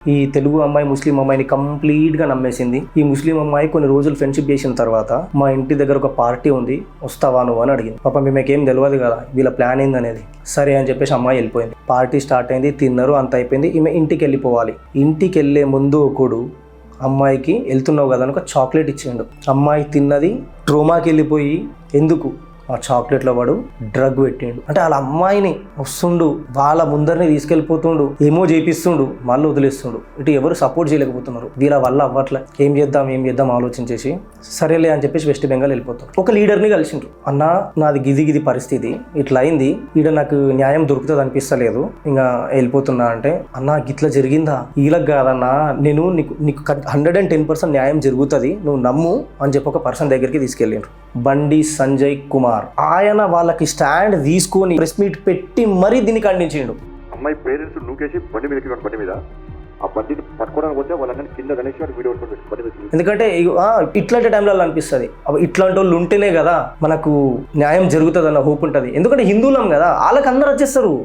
ఈ తెలుగు అమ్మాయి ముస్లిం అమ్మాయిని కంప్లీట్గా నమ్మేసింది. ఈ ముస్లిం అమ్మాయి కొన్ని రోజులు ఫ్రెండ్షిప్ చేసిన తర్వాత మా ఇంటి దగ్గర ఒక పార్టీ ఉంది, వస్తావా నువ్వు అని అడిగింది. పాపం మేమేం తెలియదు కదా వీళ్ళ ప్లాన్ ఏందనేది. సరే అని చెప్పేసి అమ్మాయి వెళ్ళిపోయింది. పార్టీ స్టార్ట్ అయింది, తిన్నారు, అంత అయిపోయింది. ఈమె ఇంటికి వెళ్ళిపోవాలి. ఇంటికి వెళ్ళే ముందు ఒకడు అమ్మాయికి వెళ్తున్నావు కదా అని ఒక చాక్లెట్ ఇచ్చిండు. అమ్మాయి తిన్నది, ట్రోమాకి వెళ్ళిపోయి ఎందుకు ఆ చాక్లెట్లో వాడు డ్రగ్ పెట్టిండు. అంటే వాళ్ళ అమ్మాయిని వస్తుండు, వాళ్ళ ముందరిని తీసుకెళ్ళిపోతుండు, ఏమో చేపిస్తుండు, మళ్ళీ వదిలేస్తుండు. ఇటు ఎవరు సపోర్ట్ చేయలేకపోతున్నారు. వీళ్ళ వల్ల అవ్వట్లే. ఏం చేద్దాం ఆలోచించేసి సరేలే అని చెప్పేసి వెస్ట్ బెంగాల్ వెళ్ళిపోతారు. ఒక లీడర్ని కలిసిండ్రు. అన్న నాది గిది పరిస్థితి ఇట్లా అయింది, ఈడ నాకు న్యాయం దొరుకుతుంది అనిపిస్తలేదు, ఇంకా వెళ్ళిపోతున్నా అంటే, అన్న గిట్లా జరిగిందా, వీళ్ళకి కాదన్నా, నేను నీకు 110% న్యాయం జరుగుతుంది, నువ్వు నమ్ము అని చెప్పి ఒక పర్సన్ దగ్గరికి తీసుకెళ్ళిండ్రు. బండి సంజయ్ కుమార్. ఆయన వాళ్ళకి స్టాండ్ తీసుకొని ప్రెస్ మీట్ పెట్టి మరీ దీన్ని ఖండించిండు. అమ్మాయి పేరెంట్స్ నూకేసి బండి మీద ఆ బండిని పట్టుకోవడానికి పోతే వాళ్ళందరినీ కింద గణేష్ వీడియో ఎందుకంటే ఇట్లాంటి టైంలో అనిపిస్తుంది, ఇట్లాంటి వాళ్ళు ఉంటేనే కదా మనకు న్యాయం జరుగుతుంది అన్న హోప్ ఉంటుంది. ఎందుకంటే హిందువులం కదా, వాళ్ళకి అందరూ వచ్చేస్తారు.